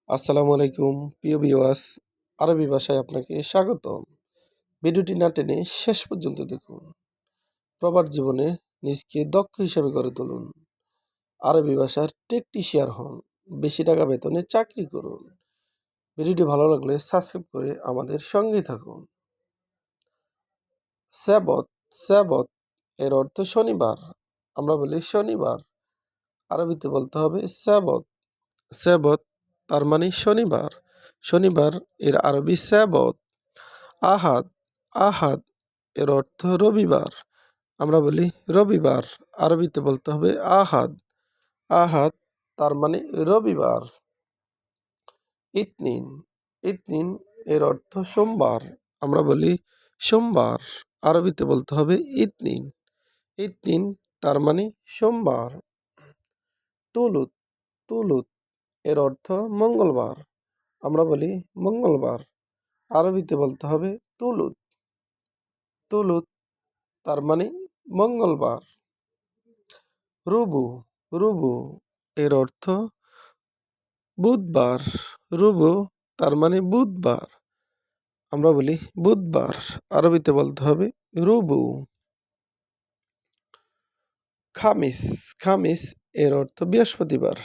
আসসালামু আলাইকুম প্রিয় ভিউয়ার্স, আরবি ভাষায় আপনাকে স্বাগতম। ভিডিওটি না টেনে শেষ পর্যন্ত দেখুন। প্রবাস জীবনে নিজকে দক্ষ হিসেবে গড়ে তুলুন। আরবি ভাষার টেকনিশিয়ান হন। বেশি টাকা বেতনে চাকরি করুন। ভিডিওটি ভালো লাগলে সাবস্ক্রাইব করে আমাদের সঙ্গেই থাকুন। স্যাবত স্যাবত এর অর্থ শনিবার। আমরা বলি শনিবার, আরবিতে বলতে হবে স্যাবত। স্যাবত তার মানে শনিবার। শনিবার এর আরবি স্যাবত। আহাদ আহাদ এর অর্থ রবিবার। আমরা বলি রবিবার, আরবিতে বলতে হবে আহাদ। আহাদ তার মানে রবিবার। ইতনিন ইতনিন এর অর্থ সোমবার। আমরা বলি সোমবার, আরবিতে বলতে হবে ইতনিন। ইতনিন তার মানে সোমবার। তুলুত তুলুত এর অর্থ মঙ্গলবার। আমরা বলি মঙ্গলবার, আরবিতে বলতে হবে তুলুত। তুলুত তার মানে মঙ্গলবার। রুবু রুবু এর অর্থ বুধবার। রুবু তার মানে বুধবার, আমরা বলি বুধবার, আরবিতে বলতে হবে রুবু। খামিস খামিস এর অর্থ বৃহস্পতিবার।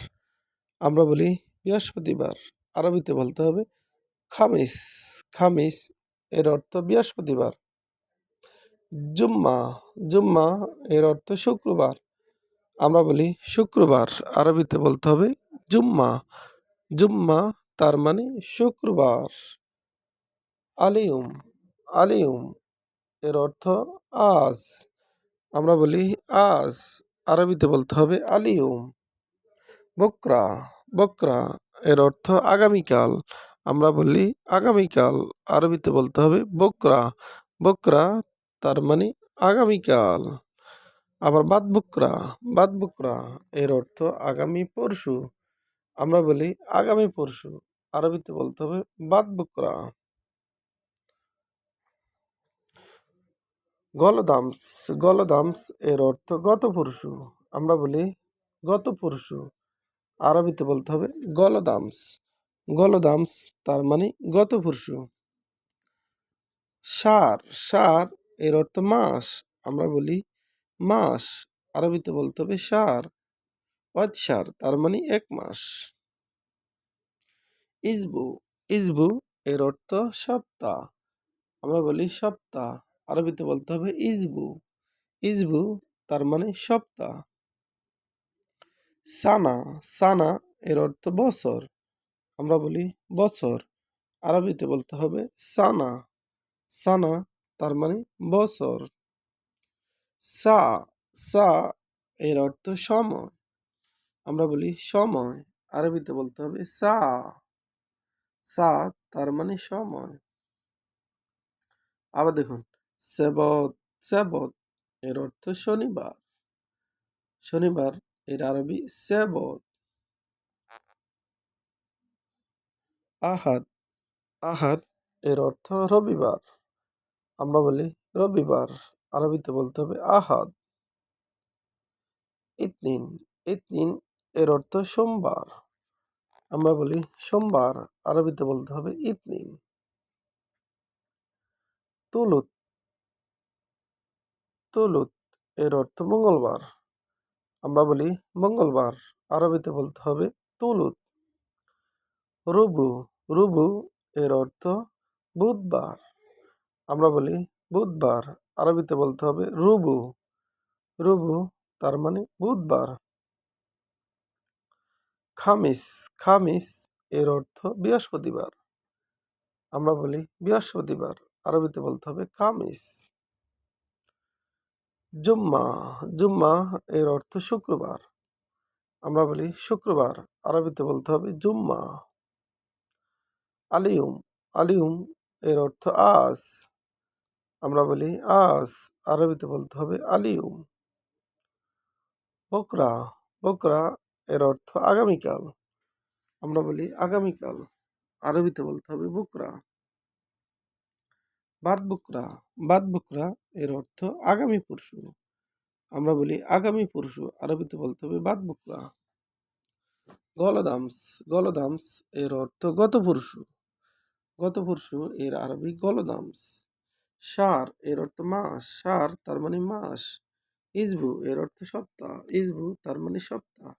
আমরা বলি বৃহস্পতিবার, আরবিতে বলতে হবে খামিস। খামিস এর অর্থ বৃহস্পতিবার। জুম্মা জুম্মা এর অর্থ শুক্রবার। আমরা বলি শুক্রবার, আরবিতে বলতে হবে জুম্মা। জুম্মা তার মানে শুক্রবার। আলিউম আলিউম এর অর্থ আজ। আমরা বলি আজ, আরবিতে বলতে হবে আলিউম। বকরা বকরা এর অর্থ আগামীকাল। আমরা বলি আগামীকাল, আরবিতে বলতে হবে বকরা। বকরা তার মানে আগামীকাল। আবার বাদ বুকরা এর অর্থ আগামী পরশু। আমরা বলি আগামী পরশু, আরবিতে বলতে হবে বাদ বুকরা। গলদামস গলদামস এর অর্থ গত পরশু। আমরা বলি গত পরশু, আরবিতে বলতে হবে গলদামস। গলদামস তার মানে গত পরশু। সার সার এর অর্থ মাস। আমরা বলি মাস, আরবিতে বলতে হবে সার। ওয়াৎসার তার মানে এক মাস। ইজবু ইজবু এর অর্থ সপ্তাহ। আমরা বলি সপ্তাহ, আরবিতে বলতে হবে ইজবু। ইজবু তার মানে সপ্তাহ। সানা সানা এর অর্থ বছর। আমরা বলি বছর, আরবিতে বলতে হবে সানা। সানা তার মানে বছর। সা সা এর অর্থ সময়। আমরা বলি সময়, আরবিতে বলতে হবে সা। সা তার মানে সময়। আবার দেখুন, সেবত সেবত এর অর্থ শনিবার। শনিবার এর আরবি সেবত। আহাদ আহাদ এর অর্থ রবিবার। আমরা বলি রবিবার, আরবিতে বলতে হবে আহাদ। ইতনিন ইতনিন এর অর্থ সোমবার। আমরা বলি সোমবার, আরবিতে বলতে হবে ইতনিন। তুলুত তুলুত এর অর্থ মঙ্গলবার। আমরা বলি মঙ্গলবার, আরবিতে বলতে হবে তুলুত। রুবু রুবু এর অর্থ বুধবার। আমরা বলি বুধবার, আরবিতে বলতে হবে রুবু। রুবু তার মানে বুধবার। খামিস খামিস এর অর্থ বৃহস্পতিবার। আমরা বলি বৃহস্পতিবার, আরবিতে বলতে হবে খামিস। জুম্মা জুম্মা এর অর্থ শুক্রবার। আমরা বলি শুক্রবার, আরবিতে বলতে হবে জুম্মা। আলিউম আলিউম এর অর্থ আজ। আমরা বলি আজ, আরবিতে বলতে হবে আলিউম। বকরা বকরা এর অর্থ আগামীকাল। আমরা বলি আগামীকাল, আরবিতে বলতে হবে বুকরা। বাদ বুকরা এর অর্থ আগামী পরশু। আমরা বলি আগামী পরশু, আরবিতে বলতে হবে বাদ বুকরা। গলদামস, গলদামস এর অর্থ গতপুরুষু, গতপুরুষু এর আরবি গলদামস। সার এর অর্থ মাস, সার তার মানে মাস। ইসবু এর অর্থ সপ্তাহ, ইসবু তার মানে সপ্তাহ।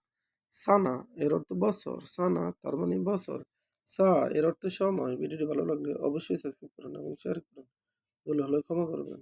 সানা এর অর্থ বছর, সানা তার মানে বছর। সা এর অর্থ সময়। ভিডিওটি ভালো লাগলে অবশ্যই সাবস্ক্রাইব করুন এবং শেয়ার করুন। ভুল হলে ক্ষমা করবেন।